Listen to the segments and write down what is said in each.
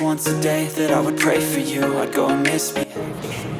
once a day that I would pray for you. I'd go and misbehave.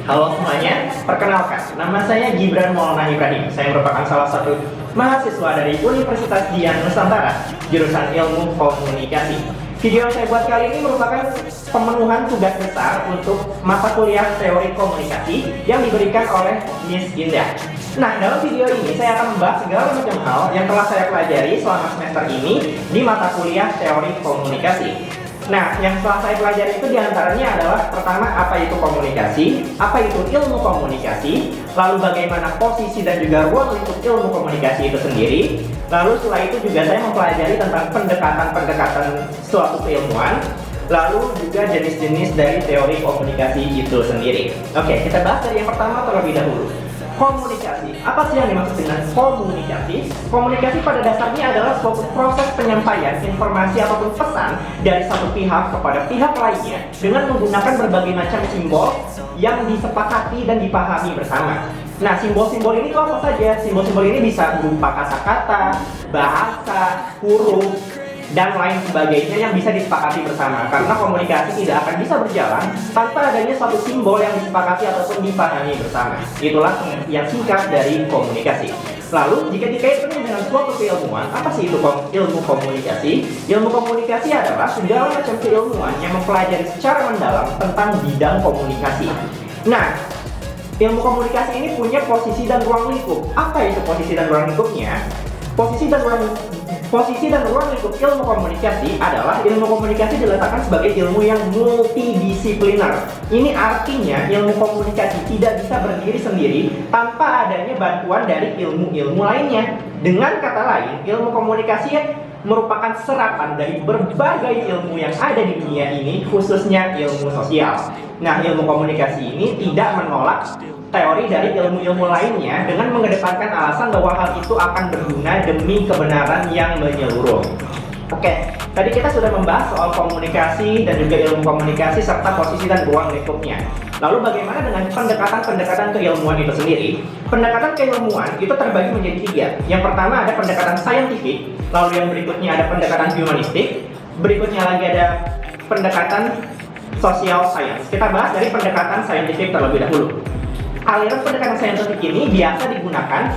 Halo semuanya, perkenalkan, nama saya Gibran Maulana Ibrahim. Saya merupakan salah satu mahasiswa dari Universitas Dian Nusantara, jurusan Ilmu Komunikasi. Video yang saya buat kali ini merupakan pemenuhan tugas besar untuk mata kuliah teori komunikasi yang diberikan oleh Miss Indah. Nah, dalam video ini saya akan membahas segala macam hal yang telah saya pelajari selama semester ini di mata kuliah teori komunikasi. Nah, yang setelah saya pelajari itu diantaranya adalah pertama, apa itu komunikasi, apa itu ilmu komunikasi, lalu bagaimana posisi dan juga ruang lingkup ilmu komunikasi itu sendiri. Lalu setelah itu juga saya mempelajari tentang pendekatan-pendekatan suatu keilmuan, lalu juga jenis-jenis dari teori komunikasi itu sendiri. Oke, kita bahas dari yang pertama terlebih dahulu. Komunikasi. Apa sih yang dimaksud dengan komunikasi? Komunikasi pada dasarnya adalah suatu proses penyampaian informasi ataupun pesan dari satu pihak kepada pihak lainnya dengan menggunakan berbagai macam simbol yang disepakati dan dipahami bersama. Nah, simbol-simbol ini itu apa saja? Simbol-simbol ini bisa berupa kata-kata, bahasa, huruf, dan lain sebagainya yang bisa disepakati bersama, karena komunikasi tidak akan bisa berjalan tanpa adanya satu simbol yang disepakati ataupun dipahami bersama. Itulah pengertian singkat dari komunikasi. Lalu jika dikaitkan dengan suatu keilmuan, apa sih itu ilmu komunikasi? Ilmu komunikasi adalah segala macam keilmuan yang mempelajari secara mendalam tentang bidang komunikasi. Nah, ilmu komunikasi ini punya posisi dan ruang lingkup. Apa itu posisi dan ruang lingkupnya? Posisi dan ruang lingkup ilmu komunikasi adalah ilmu komunikasi diletakkan sebagai ilmu yang multidisipliner. Ini artinya ilmu komunikasi tidak bisa berdiri sendiri tanpa adanya bantuan dari ilmu-ilmu lainnya. Dengan kata lain, ilmu komunikasi merupakan serapan dari berbagai ilmu yang ada di dunia ini, khususnya ilmu sosial. Nah, ilmu komunikasi ini tidak menolak teori dari ilmu-ilmu lainnya dengan mengedepankan alasan bahwa hal itu akan berguna demi kebenaran yang menyeluruh. Oke, tadi kita sudah membahas soal komunikasi dan juga ilmu komunikasi serta posisi dan ruang lingkupnya. Lalu bagaimana dengan pendekatan-pendekatan keilmuan itu sendiri? Pendekatan keilmuan itu terbagi menjadi tiga. Yang pertama ada pendekatan saintifik, lalu yang berikutnya ada pendekatan humanistik, berikutnya lagi ada pendekatan social science. Kita bahas dari pendekatan saintifik terlebih dahulu. Aliran pendekatan saintifik ini biasa digunakan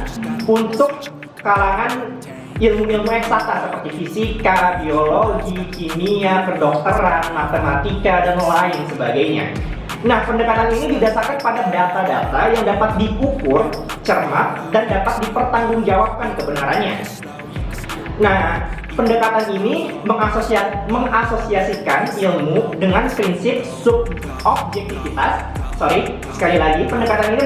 untuk kalangan ilmu-ilmu eksakta seperti fisika, biologi, kimia, kedokteran, matematika, dan lain sebagainya. Nah, pendekatan ini didasarkan pada data-data yang dapat diukur, cermat, dan dapat dipertanggungjawabkan kebenarannya. Nah, pendekatan ini mengasosiasikan ilmu dengan prinsip subobjektivitas. Sekali lagi, pendekatan ini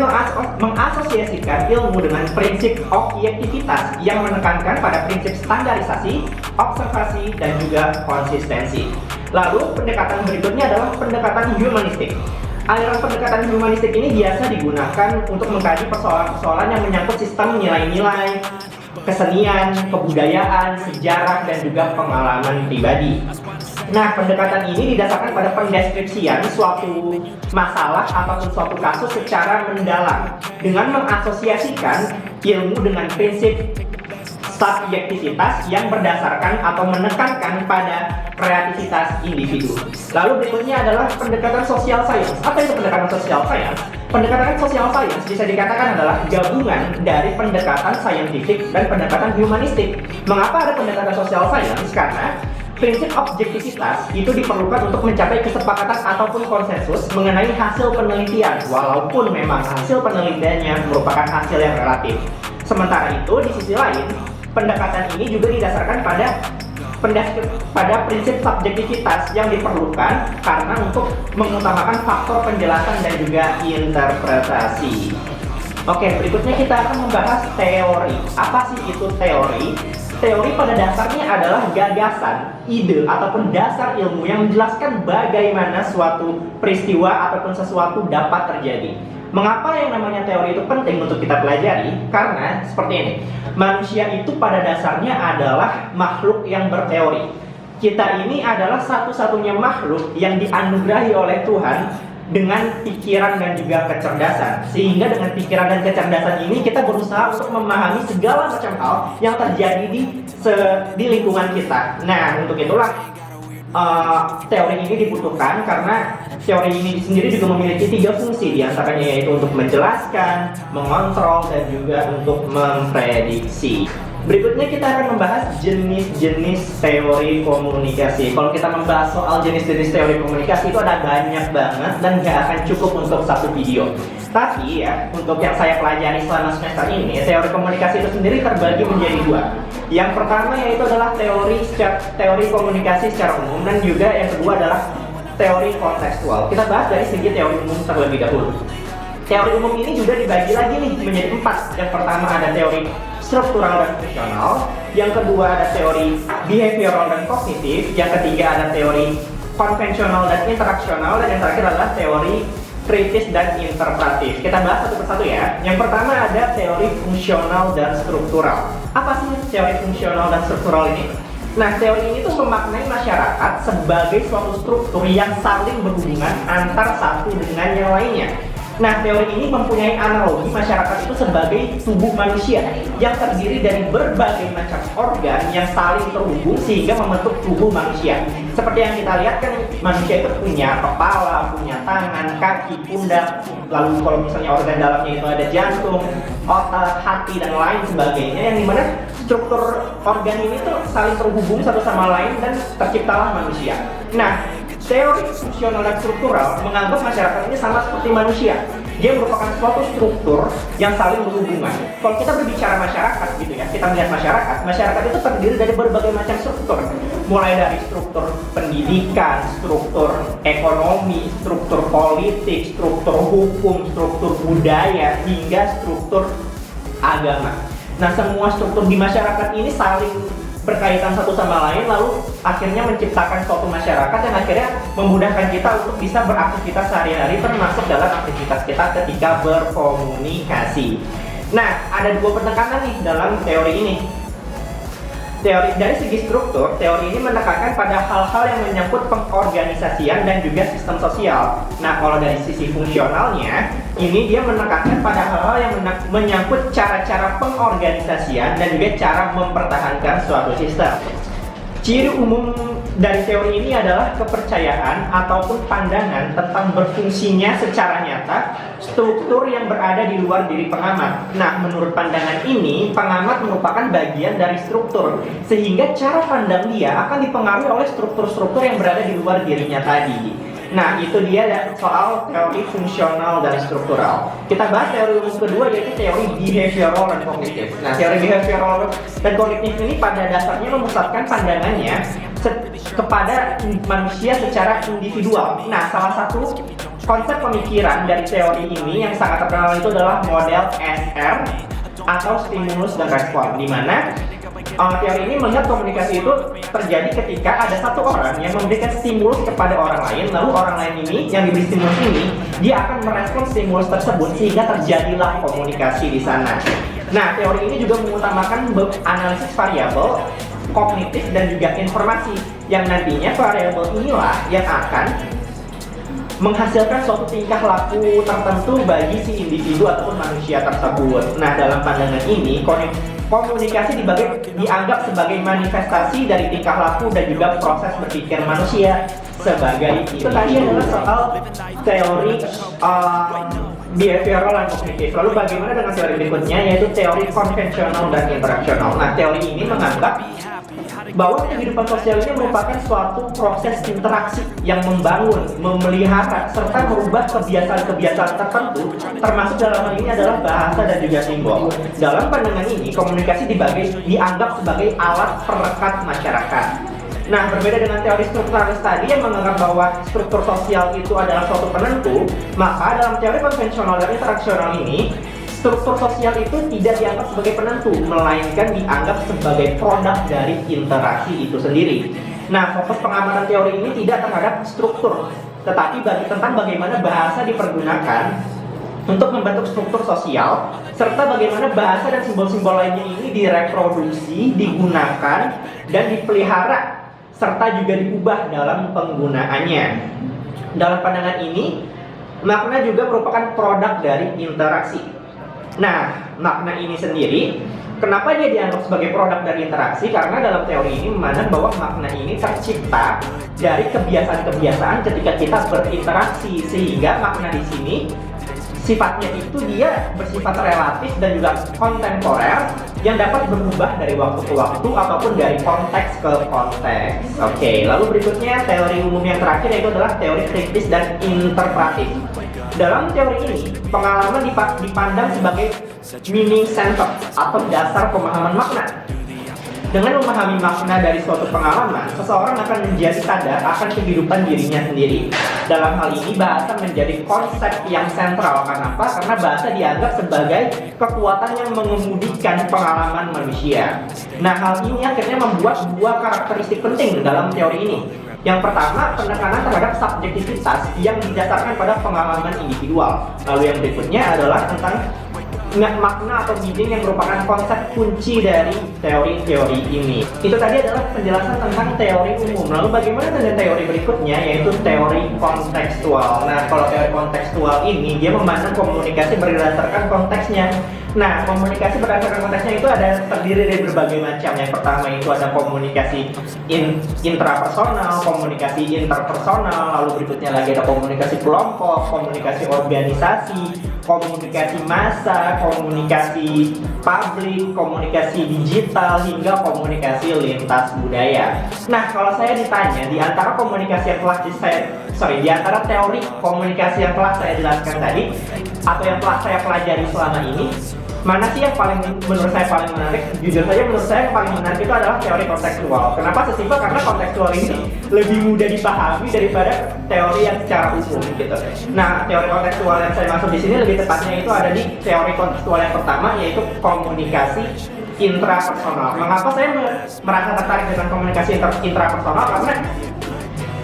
mengasosiasikan ilmu dengan prinsip objektivitas yang menekankan pada prinsip standarisasi, observasi, dan juga konsistensi. Lalu, pendekatan berikutnya adalah pendekatan humanistik. Aliran pendekatan humanistik ini biasa digunakan untuk mengkaji persoalan-persoalan yang menyangkut sistem nilai-nilai, kesenian, kebudayaan, sejarah, dan juga pengalaman pribadi. Nah, pendekatan ini didasarkan pada pendeskripsian suatu masalah ataupun suatu kasus secara mendalam dengan mengasosiasikan ilmu dengan prinsip subjektivitas yang berdasarkan atau menekankan pada kreativitas individu. Lalu berikutnya adalah pendekatan social science. Apa itu pendekatan social science? Pendekatan social science bisa dikatakan adalah gabungan dari pendekatan saintifik dan pendekatan humanistik. Mengapa ada pendekatan social science? Karena prinsip objektivitas itu diperlukan untuk mencapai kesepakatan ataupun konsensus mengenai hasil penelitian, walaupun memang hasil penelitiannya merupakan hasil yang relatif. Sementara itu, di sisi lain, pendekatan ini juga didasarkan pada prinsip subjektivitas yang diperlukan karena untuk mengutamakan faktor penjelasan dan juga interpretasi. Oke, berikutnya kita akan membahas teori. Apa sih itu teori? Teori pada dasarnya adalah gagasan, ide, ataupun dasar ilmu yang menjelaskan bagaimana suatu peristiwa ataupun sesuatu dapat terjadi. Mengapa yang namanya teori itu penting untuk kita pelajari? Karena seperti ini, manusia itu pada dasarnya adalah makhluk yang berteori. Kita ini adalah satu-satunya makhluk yang dianugerahi oleh Tuhan dengan pikiran dan juga kecerdasan. Sehingga dengan pikiran dan kecerdasan ini kita berusaha untuk memahami segala macam hal yang terjadi di lingkungan kita. Nah, untuk itulah teori ini dibutuhkan karena teori ini sendiri juga memiliki 3 fungsi, diantaranya yaitu untuk menjelaskan, mengontrol, dan juga untuk memprediksi. Berikutnya kita akan membahas jenis-jenis teori komunikasi. Kalau kita membahas soal jenis-jenis teori komunikasi itu ada banyak banget dan gak akan cukup untuk satu video. Tapi ya, untuk yang saya pelajari selama semester ini, teori komunikasi itu sendiri terbagi menjadi 2. Yang pertama yaitu adalah teori komunikasi secara umum, dan juga yang kedua adalah teori kontekstual. Kita bahas dari segi teori umum terlebih dahulu. Teori umum ini juga dibagi lagi nih menjadi 4. Yang pertama ada teori struktural dan fungsional, yang kedua ada teori behavioral dan kognitif, yang ketiga ada teori konvensional dan interaksional, dan yang terakhir adalah teori kritis dan interpretatif. Kita bahas satu persatu ya. Yang pertama ada teori fungsional dan struktural. Apa sih teori fungsional dan struktural ini? Nah, teori ini tuh memaknai masyarakat sebagai suatu struktur yang saling berhubungan antar satu dengan yang lainnya. Nah, teori ini mempunyai analogi masyarakat itu sebagai tubuh manusia yang terdiri dari berbagai macam organ yang saling terhubung sehingga membentuk tubuh manusia. Seperti yang kita lihat kan, manusia itu punya kepala, punya tangan, kaki, pundak, lalu kalau misalnya organ dalamnya itu ada jantung, otak, hati, dan lain sebagainya, yang dimana struktur organ ini tuh saling terhubung satu sama lain dan terciptalah manusia. Nah, teori fungsional dan struktural menganggap masyarakat ini sama seperti manusia. Dia merupakan suatu struktur yang saling berhubungan. Kalau kita berbicara masyarakat gitu ya, kita melihat masyarakat itu terdiri dari berbagai macam struktur. Mulai dari struktur pendidikan, struktur ekonomi, struktur politik, struktur hukum, struktur budaya, hingga struktur agama. Nah, semua struktur di masyarakat ini saling berkaitan satu sama lain, lalu akhirnya menciptakan suatu masyarakat yang akhirnya memudahkan kita untuk bisa beraktivitas sehari-hari, termasuk dalam aktivitas kita ketika berkomunikasi. Nah, ada 2 penekanan nih dalam teori ini. Dari segi struktur, teori ini menekankan pada hal-hal yang menyangkut pengorganisasian dan juga sistem sosial. Nah, kalau dari sisi fungsionalnya, ini dia menekankan pada hal-hal yang menyangkut cara-cara pengorganisasian dan juga cara mempertahankan suatu sistem. Ciri umum dari teori ini adalah kepercayaan ataupun pandangan tentang berfungsinya secara nyata struktur yang berada di luar diri pengamat. Nah, menurut pandangan ini, pengamat merupakan bagian dari struktur, sehingga cara pandang dia akan dipengaruhi oleh struktur-struktur yang berada di luar dirinya tadi. Nah, itu dia soal teori fungsional dan struktural. Kita bahas teori umum kedua, yaitu teori behavioral dan kognitif. Nah, teori behavioral dan kognitif ini pada dasarnya memusatkan pandangannya kepada manusia secara individual. Nah, salah satu konsep pemikiran dari teori ini yang sangat terkenal itu adalah model SR atau stimulus dan respon, di mana teori ini melihat komunikasi itu terjadi ketika ada satu orang yang memberikan stimulus kepada orang lain, lalu orang lain ini yang diberi stimulus ini dia akan merespon stimulus tersebut sehingga terjadilah komunikasi di sana. Nah, teori ini juga mengutamakan analisis variabel kognitif dan juga informasi, yang nantinya variabel inilah yang akan menghasilkan suatu tingkah laku tertentu bagi si individu ataupun manusia tersebut. Nah, dalam pandangan ini, komunikasi dianggap sebagai manifestasi dari tingkah laku dan juga proses berpikir manusia sebagai itu. Tadi adalah soal teori behavioral dan kognitif. Lalu bagaimana dengan teori berikutnya, yaitu teori konvensional dan interaksional. Nah, teori ini menganggap bahwa kehidupan sosial ini merupakan suatu proses interaksi yang membangun, memelihara, serta merubah kebiasaan-kebiasaan tertentu, termasuk dalam hal ini adalah bahasa dan juga simbol. Dalam pandangan ini, komunikasi dianggap sebagai alat perekat masyarakat. Nah, berbeda dengan teori strukturalis tadi yang menganggap bahwa struktur sosial itu adalah suatu penentu, maka dalam teori konvensional dan interaksional ini, struktur sosial itu tidak dianggap sebagai penentu, melainkan dianggap sebagai produk dari interaksi itu sendiri. Nah, fokus pengamatan teori ini tidak terhadap struktur, tetapi tentang bagaimana bahasa dipergunakan untuk membentuk struktur sosial, serta bagaimana bahasa dan simbol-simbol lainnya ini direproduksi, digunakan, dan dipelihara, serta juga diubah dalam penggunaannya. Dalam pandangan ini, makna juga merupakan produk dari interaksi. Nah, makna ini sendiri, kenapa dia dianggap sebagai produk dari interaksi? Karena dalam teori ini memandang bahwa makna ini tercipta dari kebiasaan-kebiasaan ketika kita berinteraksi, sehingga makna di sini sifatnya itu dia bersifat relatif dan juga kontemporer yang dapat berubah dari waktu ke waktu ataupun dari konteks ke konteks. Oke, lalu berikutnya teori umum yang terakhir yaitu adalah teori kritis dan interpretif. Dalam teori ini, pengalaman dipandang sebagai meaning center atau dasar pemahaman makna. Dengan memahami makna dari suatu pengalaman, seseorang akan menjadi sadar akan kehidupan dirinya sendiri. Dalam hal ini, bahasa menjadi konsep yang sentral. Kenapa? Karena bahasa dianggap sebagai kekuatan yang mengemudikan pengalaman manusia. Nah, hal ini akhirnya membuat dua karakteristik penting dalam teori ini. Yang pertama, penekanan terhadap subjektivitas yang didasarkan pada pengalaman individual. Lalu yang berikutnya adalah tentang makna atau meaning yang merupakan konsep kunci dari teori-teori ini. Itu tadi adalah penjelasan tentang teori umum. Lalu bagaimana dengan teori berikutnya, yaitu teori kontekstual. Nah, kalau teori kontekstual ini, dia memandang komunikasi berdasarkan konteksnya. Nah, komunikasi berdasarkan konteksnya itu terdiri dari berbagai macam. Yang pertama itu ada komunikasi intrapersonal, komunikasi interpersonal, lalu berikutnya lagi ada komunikasi kelompok, komunikasi organisasi, komunikasi massa, komunikasi publik, komunikasi digital, hingga komunikasi lintas budaya. Nah, kalau saya ditanya di antara komunikasi yang di antara teori komunikasi yang telah saya jelaskan tadi atau yang telah saya pelajari selama ini, mana sih yang menurut saya paling menarik? Jujur saja menurut saya yang paling menarik itu adalah teori kontekstual. Kenapa sesimpel? Karena kontekstual ini lebih mudah dipahami daripada teori yang secara umum gitu. Nah, teori kontekstual yang saya maksud di sini lebih tepatnya itu ada di teori kontekstual yang pertama, yaitu komunikasi intrapersonal. Mengapa saya merasa tertarik dengan komunikasi intrapersonal? Karena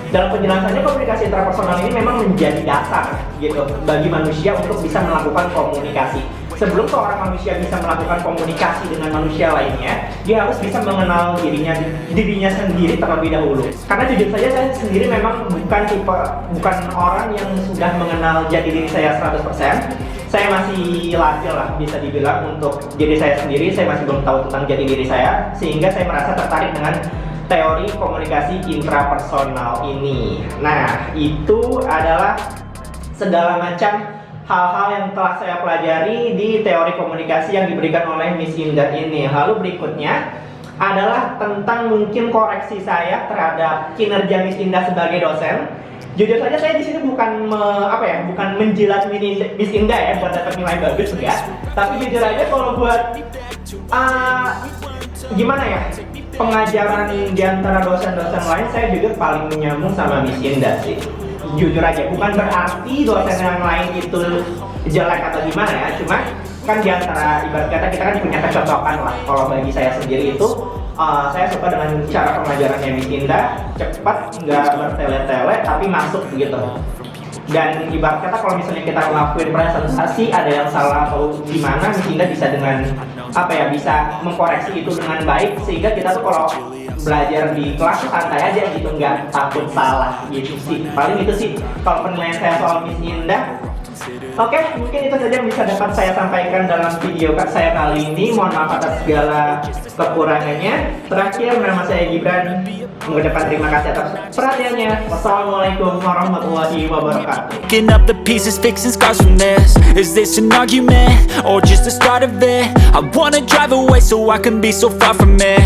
dalam penjelasannya komunikasi intrapersonal ini memang menjadi dasar gitu bagi manusia untuk bisa melakukan komunikasi. Sebelum seorang manusia bisa melakukan komunikasi dengan manusia lainnya, dia harus bisa mengenal dirinya sendiri terlebih dahulu. Karena jujur saja saya sendiri memang bukan orang yang sudah mengenal jati diri saya 100%. Saya masih labil lah bisa dibilang untuk diri saya sendiri. Saya masih belum tahu tentang jati diri saya, sehingga saya merasa tertarik dengan teori komunikasi intrapersonal ini. Nah, itu adalah segala macam hal-hal yang telah saya pelajari di teori komunikasi yang diberikan oleh Miss Indah ini. Lalu berikutnya adalah tentang mungkin koreksi saya terhadap kinerja Miss Indah sebagai dosen. Jujur saja saya di sini bukan menjilat Miss Indah ya buat dapat nilai bagus enggak. Tapi jujur aja kalau buat gimana ya, pengajaran di antara dosen-dosen lain saya juga paling menyambung sama Miss Indah sih. Jujur aja, bukan berarti dosen yang lain itu jelek atau gimana ya, cuma kan di antara ibarat kata kita kan punya kecocokan lah. Kalau bagi saya sendiri itu saya suka dengan cara pengajarannya Miss Indah, cepat, nggak bertele-tele tapi masuk begitu. Dan ibarat kata kalau misalnya kita ngelakuin presentasi ada yang salah atau gimana, Miss Indah bisa dengan bisa mengkoreksi itu dengan baik, sehingga kita tuh kalau belajar di kelas santai aja gitu, nggak takut salah gitu sih. Paling itu sih kalau penilaian saya soal Miss Indah. Oke, mungkin itu saja yang bisa dapat saya sampaikan dalam video saya kali ini. Mohon maaf atas segala kekurangannya. Terakhir, nama saya Gibran. Mengucapkan terima kasih atas perhatiannya. Wassalamualaikum warahmatullahi wabarakatuh. Picking up the pieces, fixing scars from this. Is this an argument or just the start of it? I wanna drive away so I can be so far from it.